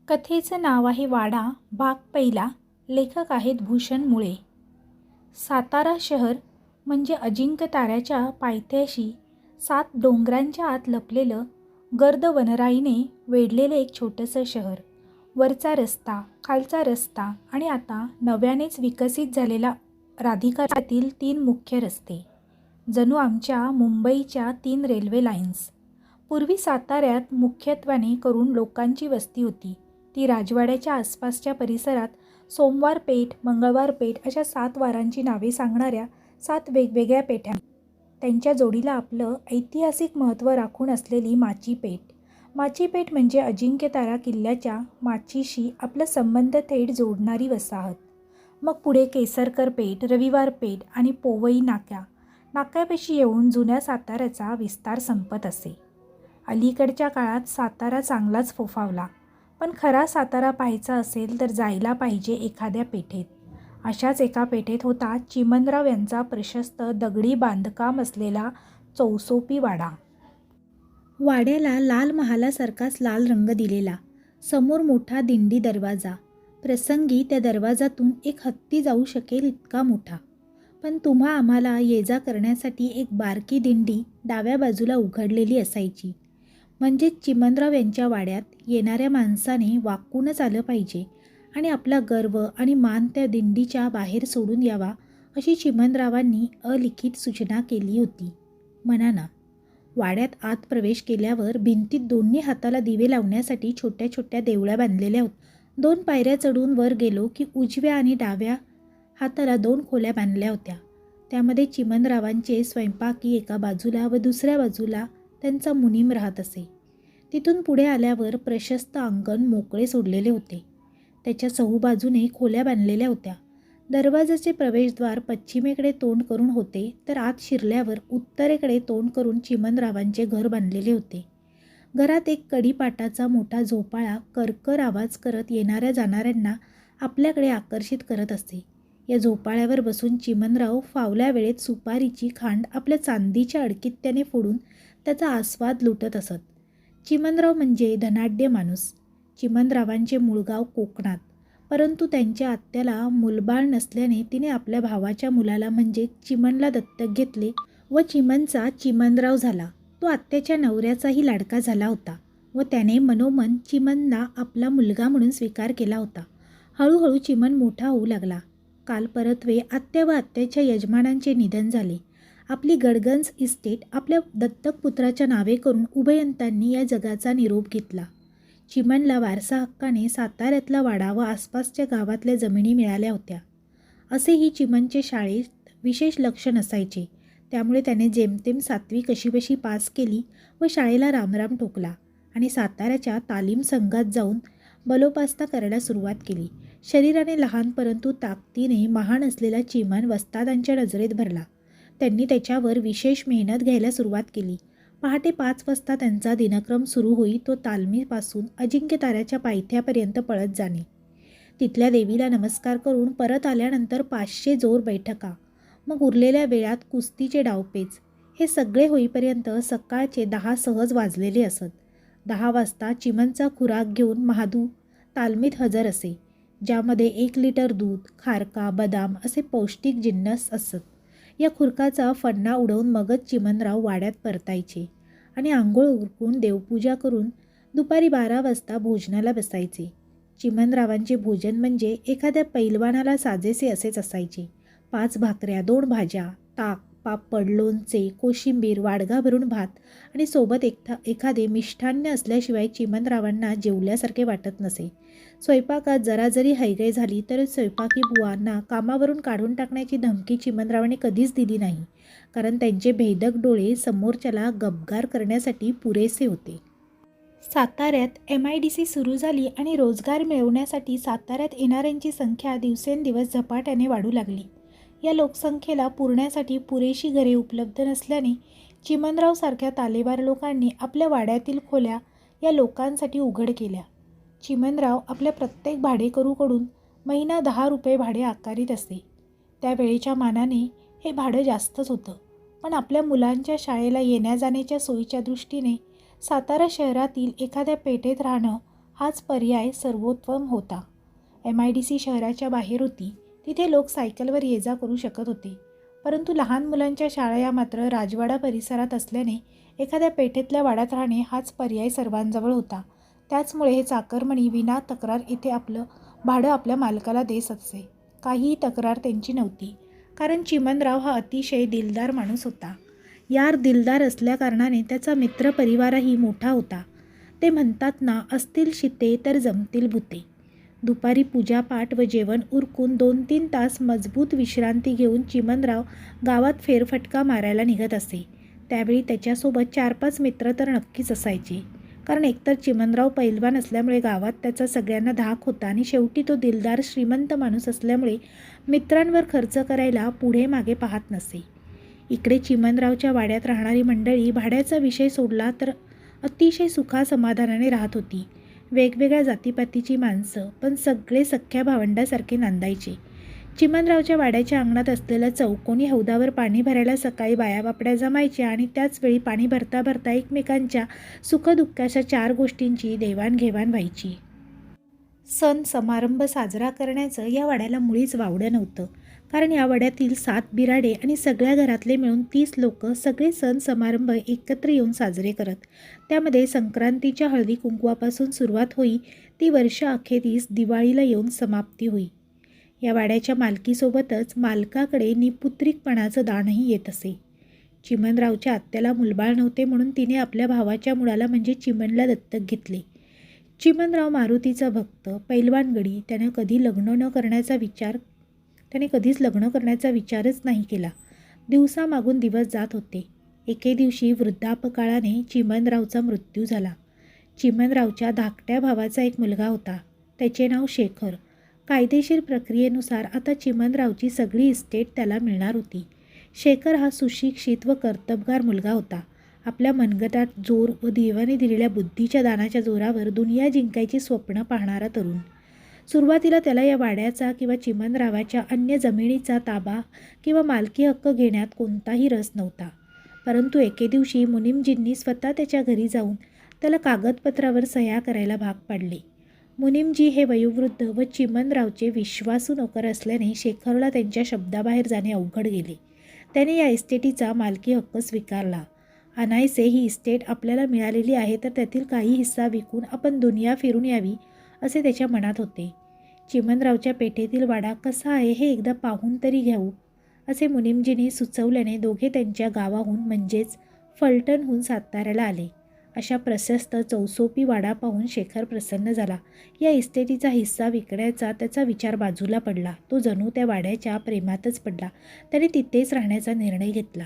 कथेचं नाव आहे वाडा. भाग पहिला. लेखक आहेत भूषण मुळे. सातारा शहर म्हणजे अजिंक्य ताऱ्याच्या पायथ्याशी 7 डोंगरांच्या आत लपलेलं गर्द वनराईने वेढलेलं एक छोटंसं शहर. वरचा रस्ता, खालचा रस्ता आणि आता नव्यानेच विकसित झालेला राधिकातील 3 मुख्य रस्ते, जणू आमच्या मुंबईच्या 3 रेल्वे लाईन्स. पूर्वी साताऱ्यात मुख्यत्वाने करून लोकांची वस्ती होती. ती राजवाड्याच्या आसपासच्या परिसरात सोमवार पेठ, मंगळवार पेठ अशा 7 वारांची नावे सांगणाऱ्या 7 वेगवेगळ्या पेठा. त्यांच्या जोडीला आपलं ऐतिहासिक महत्त्व राखून असलेली माची पेठ. माची पेठ म्हणजे अजिंक्यतारा किल्ल्याच्या माचीशी आपला संबंध थेट जोडणारी वसाहत. मग पुढे केसरकर पेठ, रविवार पेठ आणि पोवई नाक्यापाशी येऊन जुन्या साताऱ्याचा विस्तार संपत असे. अलीकडच्या काळात सातारा चांगलाच फोफावला, पण खरा सातारा पाहायचा असेल तर जायला पाहिजे एखाद्या पेठेत. अशाच एका पेठेत होता चिमणराव यांचा प्रशस्त दगडी बांधकाम असलेला चौसोपी वाडा. वाड्याला लाल महालासारखाच लाल रंग दिलेला. समोर मोठा दिंडी दरवाजा. प्रसंगी त्या दरवाजातून एक हत्ती जाऊ शकेल इतका मोठा. पण तुम्हा आम्हाला ये-जा करण्यासाठी एक बारकी दिंडी डाव्या बाजूला उघडलेली असायची. म्हणजे चिमणराव यांच्या वाड्यात येणाऱ्या माणसाने वाकूनच आलं पाहिजे आणि आपला गर्व आणि मान त्या दिंडीच्या बाहेर सोडून यावा अशी चिमणरावांनी अलिखित सूचना केली होती. म्हणा ना. वाड्यात आत प्रवेश केल्यावर भिंतीत दोन्ही हाताला दिवे लावण्यासाठी छोट्या छोट्या देवळ्या बांधलेल्या होत्या. 2 पायऱ्या चढून वर गेलो की उजव्या आणि डाव्या हाताला 2 खोल्या बांधल्या होत्या. त्यामध्ये चिमणरावांचे स्वयंपाकी एका बाजूला व दुसऱ्या बाजूला त्यांचा मुनीम राहत असे. तिथून पुढे आल्यावर प्रशस्त अंगण मोकळे सोडलेले होते. त्याच्या चहूबाजूने खोल्या बांधलेल्या होत्या. दरवाजाचे प्रवेशद्वार पश्चिमेकडे तोंड करून होते, तर आत शिरल्यावर उत्तरेकडे तोंड करून चिमणरावांचे घर बांधलेले होते. घरात एक कडीपाटाचा मोठा झोपाळा करकर आवाज करत येणाऱ्या जाणाऱ्यांना आपल्याकडे आकर्षित करत असे. या झोपाळ्यावर बसून चिमणराव फावल्या वेळेत सुपारीची खांड आपल्या चांदीच्या अडकित्त्याने फोडून त्याचा आस्वाद लुटत असत. चिमणराव म्हणजे धनाढ्य माणूस. चिमणरावांचे मूळगाव कोकणात, परंतु त्यांच्या आत्याला मूलबाळ नसल्याने तिने आपल्या भावाच्या मुलाला म्हणजे चिमणला दत्तक घेतले व चिमणचा चिमणराव झाला. तो आत्याच्या नवऱ्याचाही लाडका झाला होता व त्याने मनोमन चिमणला आपला मुलगा म्हणून स्वीकार केला होता. हळूहळू चिमण मोठा होऊ लागला. काल परत्वे आत्या व आत्याच्या यजमानांचे निधन झाले. आपली गडगंज इस्टेट आपल्या दत्तक पुत्राच्या नावे करून उभयंतांनी या जगाचा निरोप घेतला. चिमणला वारसा हक्काने साताऱ्यातला वाडा व आसपासच्या गावातल्या जमिनी मिळाल्या होत्या. असेही चिमणचे शाळेत विशेष लक्ष नसायचे. त्यामुळे त्याने जेमतेम 7वी कशीबशी पास केली व शाळेला रामराम ठोकला आणि साताऱ्याच्या तालीम संघात जाऊन बलोपासना करायला सुरुवात केली. शरीराने लहान परंतु ताकदीने महान असलेला चिमण वस्तादांच्या नजरेत भरला. त्यांनी त्याच्यावर विशेष मेहनत घ्यायला सुरुवात केली. पहाटे 5 वाजता त्यांचा दिनक्रम सुरू होई तो तालमीपासून अजिंक्यताऱ्याच्या पायथ्यापर्यंत पळत जाणे. तिथल्या देवीला नमस्कार करून परत आल्यानंतर 500 जोर बैठका, मग उरलेल्या वेळात कुस्तीचे डावपेच. हे सगळे होईपर्यंत सकाळचे 10 सहज वाजलेले असत. 10 वाजता चिमणचा खुराक घेऊन महादू तालमीत हजर असे, ज्यामध्ये 1 लिटर दूध, खारका, बदाम असे पौष्टिक जिन्नस असत. या खुरकाचा फन्ना उडवून मगच चिमणराव वाड्यात परतायचे आणि आंघोळ उरकून देवपूजा करून दुपारी 12 वाजता भोजनाला बसायचे. चिमणरावांचे भोजन म्हणजे एखाद्या पैलवानाला साजेसे असेच असायचे. 5 भाकऱ्या, 2 भाज्या, ताक, पापड, लोणचे, कोशिंबीर, वाडगा भरून भात आणि सोबत एखादे मिष्ठान्न असल्याशिवाय चिमणरावांना जेवल्यासारखे वाटत नसे. स्वयंपाकात जरा जरी हयगय झाली तर स्वयंपाकी बुवांना कामावरून काढून टाकण्याची धमकी चिमणरावांनी कधीच दिली नाही, कारण त्यांचे भेदक डोळे समोरच्याला गपगार करण्यासाठी पुरेसे होते. साताऱ्यात MIDC सुरू झाली आणि रोजगार मिळवण्यासाठी साताऱ्यात येणाऱ्यांची संख्या दिवसेंदिवस झपाट्याने वाढू लागली. या लोकसंख्येला पुरण्यासाठी पुरेशी घरे उपलब्ध नसल्याने चिमणरावसारख्या तालेबार लोकांनी आपल्या वाड्यातील खोल्या या लोकांसाठी उघड केल्या. चिमणराव आपल्या प्रत्येक भाडेकरूकडून महिना 10 रुपये भाडे आकारीत असे. त्यावेळेच्या मानाने हे भाडं जास्तच होतं, पण आपल्या मुलांच्या शाळेला येण्या जाण्याच्या सोयीच्या दृष्टीने सातारा शहरातील एखाद्या पेठेत राहणं हाच पर्याय सर्वोत्तम होता. MIDC शहराच्या बाहेर होती. तिथे लोक सायकलवर ये-जा करू शकत होते. परंतु लहान मुलांच्या शाळा या मात्र राजवाडा परिसरात असल्याने एखाद्या पेठेतल्या वाड्यात राहणे हाच पर्याय सर्वांजवळ होता. त्याचमुळे हे चाकरमणी विना तक्रार इथे आपलं भाडं आपल्या मालकाला देत असे. काहीही तक्रार त्यांची नव्हती, कारण चिमणराव हा अतिशय दिलदार माणूस होता. यार दिलदार असल्याकारणाने त्याचा मित्रपरिवारही मोठा होता. ते म्हणतात ना, असतील शिते तर जमतील भुते. दुपारी पूजापाठ व जेवण उरकून 2-3 तास मजबूत विश्रांती घेऊन चिमणराव गावात फेरफटका मारायला निघत असे. त्यावेळी त्याच्यासोबत 4-5 मित्र तर नक्कीच असायचे, कारण एकतर चिमणराव पैलवान असल्यामुळे गावात त्याचा सगळ्यांना धाक होता आणि शेवटी तो दिलदार श्रीमंत माणूस असल्यामुळे मित्रांवर खर्च करायला पुढे मागे पाहत नसे. इकडे चिमणरावच्या वाड्यात राहणारी मंडळी भाड्याचा विषय सोडला तर अतिशय सुखासमाधानाने राहत होती. वेगवेगळ्या जातीपातीची माणसं, पण सगळे सख्ख्या भावंडासारखे नांदायचे. चिमणरावच्या वाड्याच्या अंगणात असलेल्या चौकोनी हौदावर पाणी भरायला सकाळी बायाबापड्या जमायच्या आणि त्याचवेळी पाणी भरता भरता एकमेकांच्या सुखदुःखाच्या 4 गोष्टींची देवाणघेवाण व्हायची. सण समारंभ साजरा करण्याचं या वाड्याला मुळीच वावडं नव्हतं, कारण या वाड्यातील 7 बिराडे आणि सगळ्या घरातले मिळून 30 लोक सगळे सण समारंभ एकत्र येऊन साजरे करत. त्यामध्ये संक्रांतीच्या हळदी कुंकवापासून सुरुवात होई ती वर्ष अखेरीस दिवाळीला येऊन समाप्ती होई. या वाड्याच्या मालकीसोबतच मालकाकडे निपुत्रिकपणाचं दानही येत असे. चिमणरावच्या आत्याला मुलबाळ नव्हते, म्हणून तिने आपल्या भावाच्या मुलाला म्हणजे चिमणला दत्तक घेतले. चिमणराव मारुतीचा भक्त, पैलवानगडी. त्याने कधीच लग्न करण्याचा विचारच नाही केला. दिवसामागून दिवस जात होते. एके दिवशी वृद्धापकाळाने चिमणरावचा मृत्यू झाला. चिमणरावच्या धाकट्या भावाचा एक मुलगा होता. त्याचे नाव शेखर. कायदेशीर प्रक्रियेनुसार आता चिमणरावची सगळी इस्टेट त्याला मिळणार होती. शेखर हा सुशिक्षित व कर्तबगार मुलगा होता. आपल्या मनगटात जोर व देवाने दिलेल्या बुद्धीच्या दानाच्या जोरावर दुनिया जिंकायची स्वप्न पाहणारा तरुण. सुरुवातीला त्याला या वाड्याचा किंवा चिमणरावाच्या अन्य जमिनीचा ताबा किंवा मालकी हक्क घेण्यात कोणताही रस नव्हता. परंतु एके दिवशी मुनीमजींनी स्वतः त्याच्या घरी जाऊन त्याला कागदपत्रावर सह्या करायला भाग पाडले. मुनीमजी हे वयोवृद्ध व चिमणरावचे विश्वासू नोकर असल्याने शेखरला त्यांच्या शब्दाबाहेर जाणे अवघड गेले. त्याने या इस्टेटीचा मालकी हक्क स्वीकारला. अनायसे ही इस्टेट आपल्याला मिळालेली आहे, तर त्यातील काही हिस्सा विकून आपण दुनिया फिरून यावी असे त्याच्या मनात होते. चिमणरावच्या पेठेतील वाडा कसा आहे हे एकदा पाहून तरी घ्यावू असे मुनीमजींनी सुचवल्याने दोघे त्यांच्या गावाहून म्हणजेच फलटणहून साताऱ्याला आले. अशा प्रशस्त चौसोपी वाडा पाहून शेखर प्रसन्न झाला. या इस्टेटीचा हिस्सा विकण्याचा त्याचा विचार बाजूला पडला. तो जणू त्या वाड्याच्या प्रेमातच पडला. त्याने तिथेच राहण्याचा निर्णय घेतला.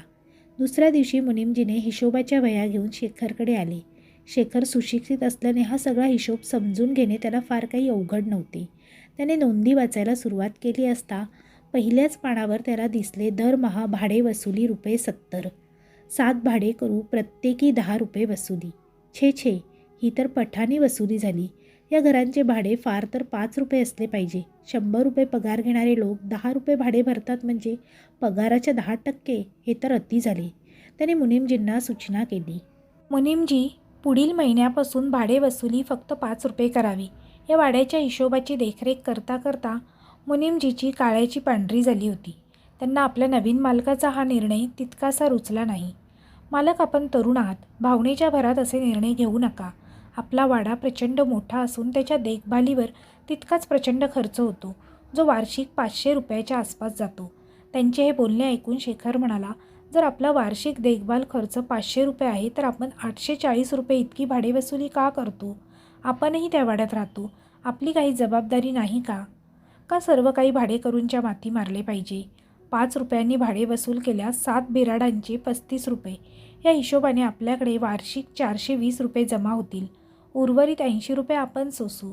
दुसऱ्या दिवशी मुनीमजीने हिशोबाच्या वह्या घेऊन शेखरकडे आले. शेखर सुशिक्षित असल्याने हा सगळा हिशोब समजून घेणे त्याला फार काही अवघड नव्हते. त्याने नोंदी वाचायला सुरुवात केली असता पहिल्याच पानावर त्याला दिसले दरमहा भाडे वसुली ₹70. 7 भाडे करू, प्रत्येकी ₹10 वसुली. छे छे, ही तर पठाणी वसुली झाली. या घरांचे भाडे फार तर ₹5 असले पाहिजे. ₹100 पगार घेणारे लोक ₹10 भाडे भरतात म्हणजे पगाराच्या 10%. हे तर अति झाले. त्याने मुनीमजींना सूचना केली. मुनीमजी, पुढील महिन्यापासून भाडे वसुली फक्त ₹5 करावी. या वाड्याच्या हिशोबाची देखरेख करता करता मुनीमजीची काळ्याची पांढरी झाली होती. त्यांना आपल्या नवीन मालकाचा हा निर्णय तितकासा रुचला नाही. मालक, आपण तरुण आहात. भावनेच्या भरात असे निर्णय घेऊ नका. आपला वाडा प्रचंड मोठा असून त्याच्या देखभालीवर तितकाच प्रचंड खर्च होतो, जो वार्षिक ₹500 आसपास जातो. त्यांचे हे बोलणे ऐकून शेखर म्हणाला, जर आपला वार्षिक देखभाल खर्च ₹500 आहे तर आपण ₹840 इतकी भाडे वसुली का करतो? आपणही त्या वाड्यात राहतो. आपली काही जबाबदारी नाही का? का सर्व काही भाडेकरूंच्या माथी मारले पाहिजे? ₹5 भाडे वसूल केल्यास 7 बिराडांचे ₹35. या हिशोबाने आपल्याकडे वार्षिक ₹420 जमा होतील. उर्वरित ₹80 आपण सोसू.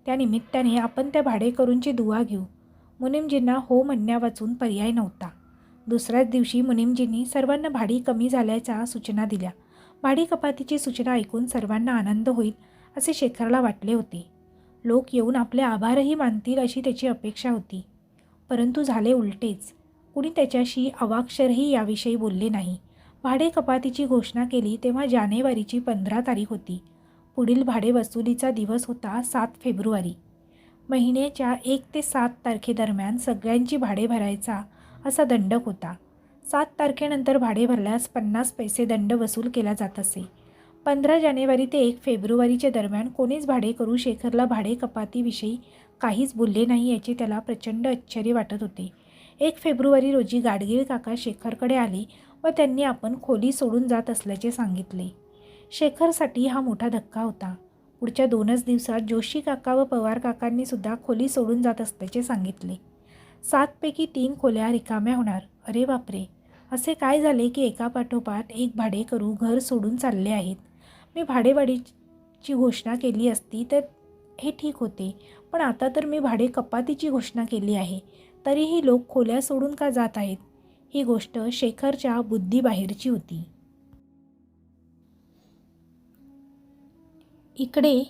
त्या निमित्ताने आपण त्या भाडेकरूंची दुवा घेऊ. मुनीमजींना हो म्हणण्यावाचून पर्याय नव्हता. दुसऱ्याच दिवशी मुनीमजींनी सर्वांना भाडी कमी झाल्याच्या सूचना दिल्या. भाडी कपातीची सूचना ऐकून सर्वांना आनंद होईल असे शेखरला वाटले होते. लोक येऊन आपले आभारही मानतील अशी त्याची अपेक्षा होती. परंतु झाले उलटेच. कुणी त्याच्याशी अवाक्षरही याविषयी बोलले नाही. भाडे कपातीची घोषणा केली तेव्हा जानेवारीची 15 तारीख होती. पुढील भाडे वसुलीचा दिवस होता 7 फेब्रुवारी. महिन्याच्या 1 ते 7 तारखेदरम्यान सगळ्यांची भाडे भरायचा असा दंडक होता. 7 तारखेनंतर भाडे भरल्यास 50 पैसे दंड वसूल केला जात असे. 15 जानेवारी ते 1 फेब्रुवारीच्या दरम्यान कोणीच भाडेकरू शेखरला भाडे कपातीविषयी काहीच बोलले नाही याचे त्याला प्रचंड आश्चर्य वाटत होते. 1 फेब्रुवारी रोजी गाडगीळ काका शेखरकडे आले व त्यांनी आपण खोली सोडून जात असल्याचे सांगितले. शेखरसाठी हा मोठा धक्का होता. पुढच्या 2च दिवसात जोशी काका व पवार काकांनी सुद्धा खोली सोडून जात असल्याचे सांगितले. 7 पैकी 3 खोल्या रिकाम्या होणार. अरे बापरे, असे काय झाले की एकापाठोपाठ एक भाडेकरू घर सोडून चालले आहेत. मी भाडेवाढीची घोषणा केली असती तर हे ठीक होते, पण आता तर मी भाडे कपातीची घोषणा केली आहे, तरीही लोक खोल्या सोडून का जात आहेत. ही गोष्ट शेखरच्या बुद्धीबाहेरची होती. इकडे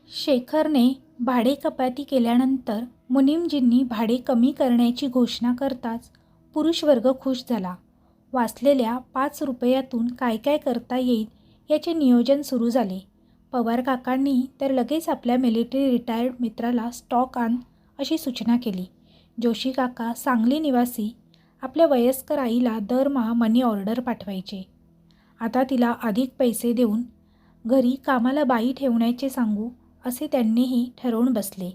शेखरने भाडे कपाती केल्यानंतर मुनीमजींनी भाडे कमी करण्याची घोषणा करताच पुरुषवर्ग खुश झाला. वाचलेल्या 5 रुपयातून काय काय करता येईल याचे नियोजन सुरू झाले. पवार काकांनी तर लगेच आपल्या मिलिटरी रिटायर्ड मित्राला स्टॉक आण अशी सूचना केली. जोशी काका सांगली निवासी आपल्या वयस्कर आईला दरमहा मनी ऑर्डर पाठवायचे. आता तिला अधिक पैसे देऊन घरी कामाला बाई ठेवण्याचे सांगू असे त्यांनीही ठरवून बसले.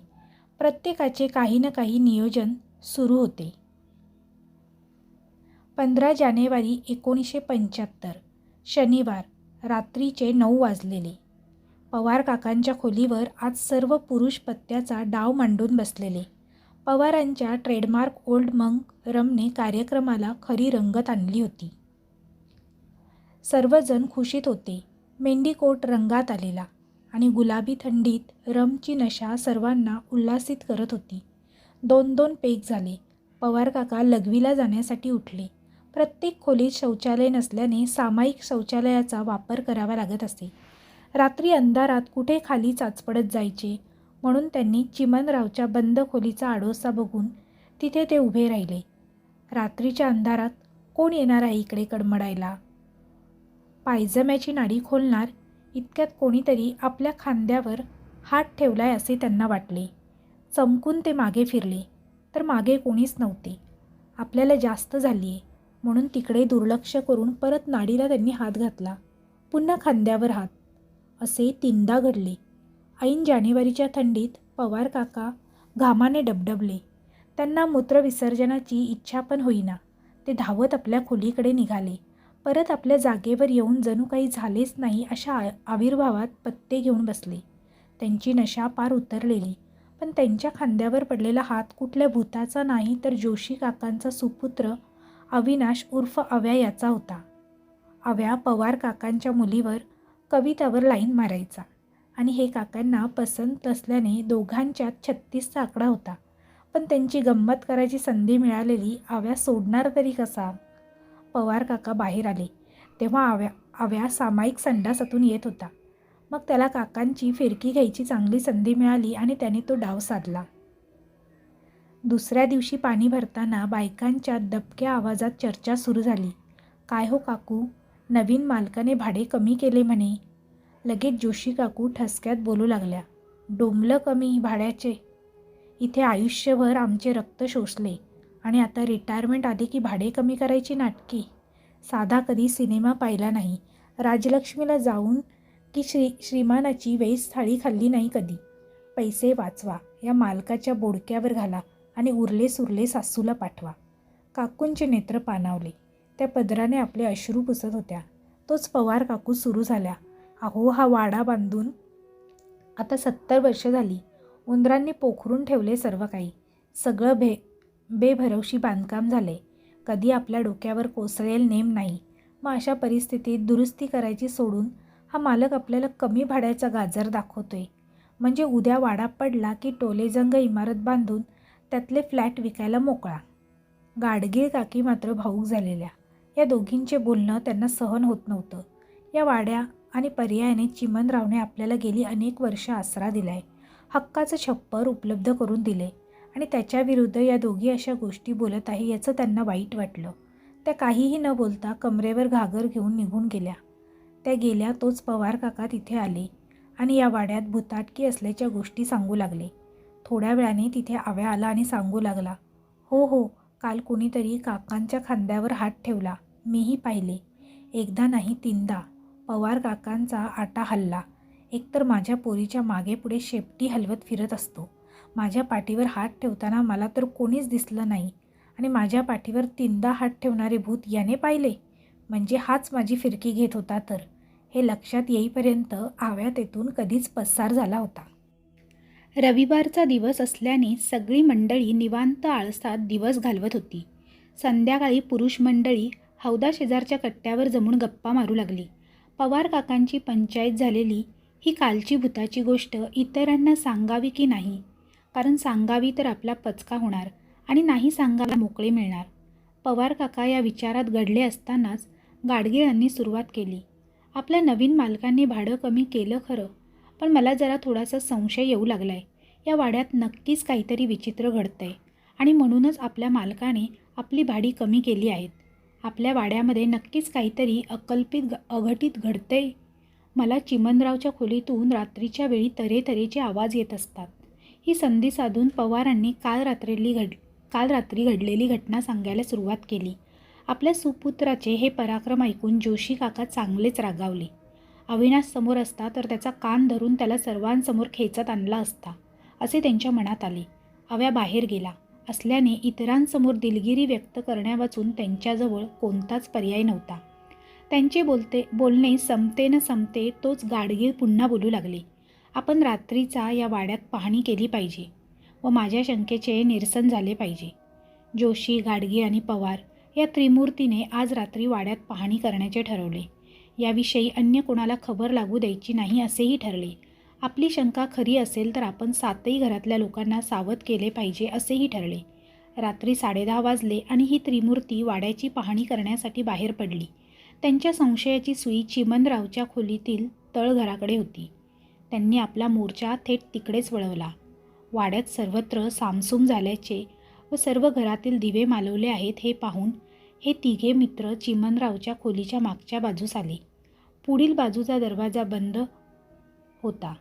प्रत्येकाचे काही ना काही नियोजन सुरू होते. 15 जानेवारी 1975 शनिवार रात्रीचे 9 वाजलेले. पवार काकांच्या खोलीवर आज सर्व पुरुष पत्त्याचा डाव मांडून बसलेले. पवारांच्या ट्रेडमार्क ओल्ड मंक रमने कार्यक्रमाला खरी रंगत आणली होती. सर्वजण खुशीत होते. मेंढीकोट रंगात आलेला आणि गुलाबी थंडीत रमची नशा सर्वांना उल्हासित करत होती. 2-2 पेग झाले. पवार काका लघवीला जाण्यासाठी उठले. प्रत्येक खोलीत शौचालय नसल्याने सामायिक शौचालयाचा वापर करावा लागत असे. रात्री अंधारात कुठे खाली चाचपडत जायचे म्हणून त्यांनी चिमणरावच्या बंद खोलीचा आडोसा बघून तिथे ते उभे राहिले. रात्रीच्या अंधारात कोण येणार आहे इकडे कडमडायला. पायजम्याची नाडी खोलणार इतक्यात कोणीतरी आपल्या खांद्यावर हात ठेवलाय असे त्यांना वाटले. चमकून ते मागे फिरले तर मागे कोणीच नव्हते. आपल्याला जास्त झाली आहे म्हणून तिकडे दुर्लक्ष करून परत नाडीला त्यांनी हात घातला. पुन्हा खांद्यावर हात. असे 3दा घडले. ऐन जानेवारीच्या थंडीत पवार काका घामाने डबडबले. त्यांना मूत्रविसर्जनाची इच्छा पण होईना. ते धावत आपल्या खोलीकडे निघाले. परत आपल्या जागेवर येऊन जणू काही झालेच नाही अशा आविर्भावात पत्ते घेऊन बसले. त्यांची नशा पार उतरलेली, पण त्यांच्या खांद्यावर पडलेला हात कुठल्या भूताचा नाही तर जोशी काकांचा सुपुत्र अविनाश उर्फ अव्या याचा होता. अव्या पवार काकांच्या मुलीवर कवितावर लाईन मारायचा आणि हे काकांना पसंत असल्याने दोघांच्यात 36चा आकडा होता. पण त्यांची गंमत करायची संधी मिळालेली अव्या सोडणार तरी कसा. पवार काका बाहेर आले तेव्हा अव्या सामायिक संडासातून येत होता. मग त्याला काकांची फिरकी घ्यायची चांगली संधी मिळाली आणि त्याने तो डाव साधला. दुसऱ्या दिवशी पाणी भरताना बायकांच्या दबक्या आवाजात चर्चा सुरू झाली. काय हो काकू, नवीन मालकाने भाडे कमी केले म्हणे. लगेच जोशी काकू ठसक्यात बोलू लागल्या. डोंबलं कमी भाड्याचे. इथे आयुष्यभर आमचे रक्त शोषले आणि आता रिटायरमेंट आली की भाडे कमी करायची नाटकी. साधा कधी सिनेमा पाहिला नाही. राजलक्ष्मीला जाऊन की श्रीमानाची वेज थाळी खाल्ली नाही कधी. पैसे वाचवा, या मालकाच्या बोडक्यावर घाला आणि उरले सुरले सासूला पाठवा. काकूंचे नेत्र पाणावले. त्या पदराने आपले अश्रू पुसत होत्या. तोच पवार काकू सुरू झाल्या. अहो, हा वाडा बांधून आता 70 वर्ष झाली. उंदरांनी पोखरून ठेवले सर्व काही. सगळं बेभरवशी बांधकाम झाले. कधी आपल्या डोक्यावर कोसळेल नेम नाही. मग अशा परिस्थितीत दुरुस्ती करायची सोडून हा मालक आपल्याला कमी भाड्याचा गाजर दाखवतोय. म्हणजे उद्या वाडा पडला की टोलेजंग इमारत बांधून त्यातले फ्लॅट विकायला मोकळा. गाडगीळ काकी मात्र भाऊक झालेल्या. या दोघींचे बोलणं त्यांना सहन होत नव्हतं. या वाड्या आणि पर्यायाने चिमणरावने आपल्याला गेली अनेक वर्ष आसरा दिलाय. हक्काचं छप्पर उपलब्ध करून दिले आणि त्याच्याविरुद्ध या दोघी अशा गोष्टी बोलत आहे याचं त्यांना वाईट वाटलं. त्या काहीही न बोलता कमरेवर घागर घेऊन निघून गेल्या. त्या गेल्या तोच पवार काका तिथे आले आणि या वाड्यात भुताटकी असल्याच्या गोष्टी सांगू लागले. थोड्या वेळाने तिथे आव्या आला आणि सांगू लागला, हो हो, काल कुणीतरी काकांच्या खांद्यावर हात ठेवला. मीही पाहिले. एकदा नाही 3दा. पवार काकांचा आटा हलला. एकतर माझ्या पोरीच्या मागे पुढे शेपटी हलवत फिरत असतो. माझ्या पाठीवर हात ठेवताना मला तर कोणीच दिसलं नाही आणि माझ्या पाठीवर 3दा हात ठेवणारे भूत याने पाहिले. म्हणजे हाच माझी फिरकी घेत होता तर. हे लक्षात येईपर्यंत आव्या तेथून कधीच पसार झाला होता. रविवारचा दिवस असल्याने सगळी मंडळी निवांत आळसात दिवस घालवत होती. संध्याकाळी पुरुष मंडळी हौदाशेजारच्या कट्ट्यावर जमून गप्पा मारू लागली. पवार काकांची पंचायत झालेली ही कालची भुताची गोष्ट इतरांना सांगावी की नाही, कारण सांगावी तर आपला पचका होणार आणि नाही सांगायला मोकळे मिळणार. पवार काका या विचारात घडले असतानाच गाडगिळांनी सुरुवात केली. आपल्या नवीन मालकांनी भाडं कमी केलं खरं, पण मला जरा थोडासा संशय येऊ लागला आहे. या वाड्यात नक्कीच काहीतरी विचित्र घडतं आहे आणि म्हणूनच आपल्या मालकाने आपली भाडी कमी केली आहेत. आपल्या वाड्यामध्ये नक्कीच काहीतरी अकल्पित अघटित घडतंय. मला चिमणरावच्या खोलीतून रात्रीच्या वेळी तऱ्हेतऱ्हेचे आवाज येत असतात. ही संधी साधून पवारांनी काल रात्री घडलेली घटना सांगायला सुरुवात केली. आपल्या सुपुत्राचे हे पराक्रम ऐकून जोशी काका चांगलेच रागावले. अविनाश समोर असता तर त्याचा कान धरून त्याला सर्वांसमोर खेचत आणला असता, असे त्यांच्या मनात आले. आव्या बाहेर गेला असल्याने इतरांसमोर दिलगिरी व्यक्त करण्यावाचून त्यांच्याजवळ कोणताच पर्याय नव्हता. त्यांचे बोलणे संपते न संपते तोच गाडगीळ पुन्हा बोलू लागले. आपण रात्रीचा या वाड्यात पाहणी केली पाहिजे व माझ्या शंकेचे निरसन झाले पाहिजे. जोशी, गाडगीळ आणि पवार या त्रिमूर्तीने आज रात्री वाड्यात पाहणी करण्याचे ठरवले. याविषयी अन्य कोणाला खबर लागू द्यायची नाही असेही ठरले. आपली शंका खरी असेल तर आपण 7ही घरातल्या लोकांना सावध केले पाहिजे असेही ठरले. रात्री 10:30 वाजले आणि ही त्रिमूर्ती वाड्याची पाहणी करण्यासाठी बाहेर पडली. त्यांच्या संशयाची सुई चिमणरावच्या खोलीतील तळघराकडे होती. त्यांनी आपला मोर्चा थेट तिकडेच वळवला. वाड्यात सर्वत्र सामसूम झाल्याचे व सर्व घरातील दिवे मालवले आहेत हे पाहून हे तिघे मित्र चिमणरावच्या खोलीच्या मागच्या बाजूस आले. पुढील बाजूचा दरवाजा बंद होता,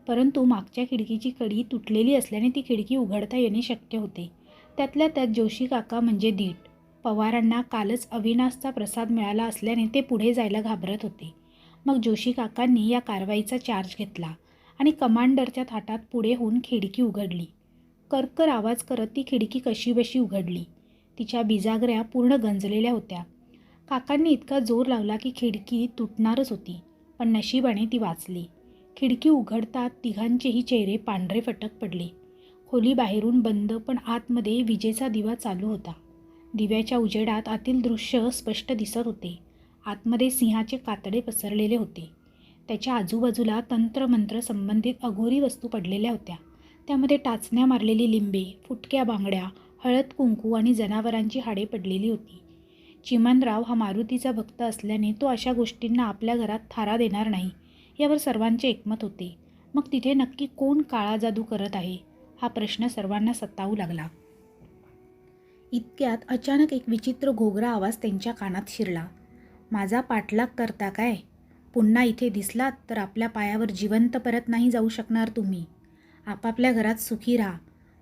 परंतु मागच्या खिडकीची कडी तुटलेली असल्याने ती खिडकी उघडता येणे शक्य होते. त्यातल्या त्यात जोशी काका म्हणजे दीट. पवारांना कालच अविनाशचा प्रसाद मिळाला असल्याने ते पुढे जायला घाबरत होते. मग जोशी काकांनी या कारवाईचा चार्ज घेतला आणि कमांडरच्या थाटात पुढे होऊन खिडकी उघडली. करकर आवाज करत ती खिडकी कशीबशी उघडली. तिच्या बिजागऱ्या पूर्ण गंजलेल्या होत्या. काकांनी इतका जोर लावला की खिडकी तुटणारच होती, पण नशिबाने ती वाचली. खिडकी उघडतात तिघांचेही चेहरे पांढरे फटक पडले. खोली बाहेरून बंद पण आतमध्ये विजेचा दिवा चालू होता. दिव्याच्या उजेडात आतील दृश्य स्पष्ट दिसत होते. आतमध्ये सिंहाचे कातडे पसरलेले होते. त्याच्या आजूबाजूला तंत्रमंत्र संबंधित अघोरी वस्तू पडलेल्या होत्या. त्यामध्ये टाचण्या मारलेली लिंबे, फुटक्या बांगड्या, हळद कुंकू आणि जनावरांची हाडे पडलेली होती. चिमणराव हा मारुतीचा भक्त असल्याने तो अशा गोष्टींना आपल्या घरात थारा देणार नाही, यावर सर्वांचे एकमत होते. मग तिथे नक्की कोण काळा जादू करत आहे हा प्रश्न सर्वांना सतावू लागला. इतक्यात अचानक एक विचित्र घोगरा आवाज त्यांच्या कानात शिरला. माझा पाठलाग करता काय? पुन्हा इथे दिसलात तर आपल्या पायावर जिवंत परत नाही जाऊ शकणार तुम्ही. आपापल्या घरात सुखी राहा.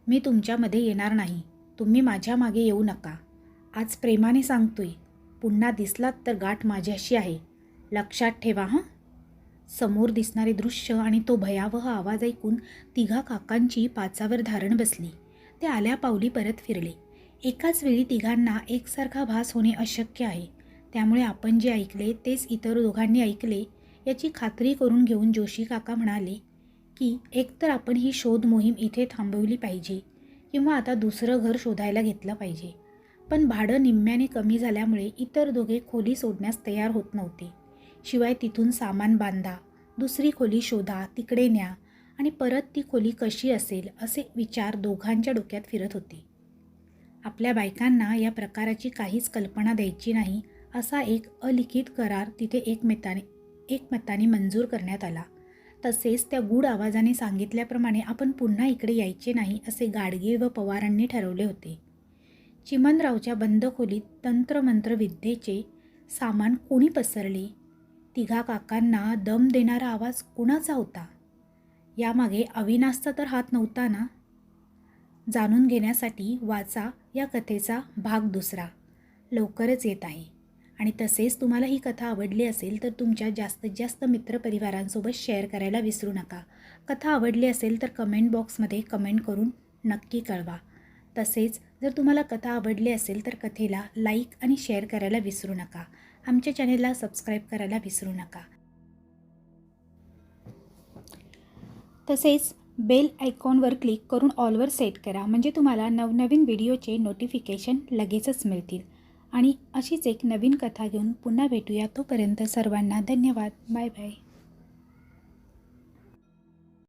मी तुमच्यामध्ये येणार नाही. तुम्ही माझ्या मागे येऊ नका. आज प्रेमाने सांगतोय, पुन्हा दिसलात तर गाठ माझ्याशी आहे. लक्षात ठेवा हं. समोर दिसणारे दृश्य आणि तो भयावह आवाज ऐकून तिघा काकांची पाचावर धारण बसली. ते आल्या पावली परत फिरले. एकाच वेळी तिघांना एकसारखा भास होणे अशक्य आहे. त्यामुळे आपण जे ऐकले तेच इतर दोघांनी ऐकले याची खात्री करून घेऊन जोशी काका म्हणाले की एकतर आपण ही शोध मोहीम इथे थांबवली पाहिजे किंवा आता दुसरं घर शोधायला घेतलं पाहिजे. पण भाडं निम्म्याने कमी झाल्यामुळे इतर दोघे खोली सोडण्यास तयार होत नव्हते. शिवाय तिथून सामान बांधा, दुसरी खोली शोधा, तिकडे न्या आणि परत ती खोली कशी असेल असे विचार दोघांच्या डोक्यात फिरत होते. आपल्या बायकांना या प्रकाराची काहीच कल्पना द्यायची नाही असा एक अलिखित करार तिथे एकमताने मंजूर करण्यात आला. तसेच त्या गूढ आवाजाने सांगितल्याप्रमाणे आपण पुन्हा इकडे यायचे नाही असे गाडगीळ व पवारांनी ठरवले होते. चिमणरावच्या बंद खोलीत तंत्रमंत्र विद्येचे सामान कोणी पसरले? तिघा काकांना दम देणारा आवाज कुणाचा होता? यामागे अविनाशचा तर हात नव्हता ना? जाणून घेण्यासाठी वाचा या कथेचा भाग 2 लवकरच येत आहे. आणि तसेच तुम्हाला ही कथा आवडली असेल तर तुमच्या जास्तीत जास्त मित्रपरिवारांसोबत शेअर करायला विसरू नका. कथा आवडली असेल तर कमेंट बॉक्समध्ये कमेंट करून नक्की कळवा. तसेच जर तुम्हाला कथा आवडली असेल तर कथेला लाईक आणि शेअर करायला विसरू नका. आमच्या चॅनेलला सबस्क्राईब करायला विसरू नका. तसेच बेल आयकॉनवर क्लिक करून ऑलवर सेट करा, म्हणजे तुम्हाला नवनवीन व्हिडिओचे नोटिफिकेशन लगेचच मिळतील. आणि अशीच एक नवीन कथा घेऊन पुन्हा भेटूया. तोपर्यंत सर्वांना धन्यवाद. Bye bye.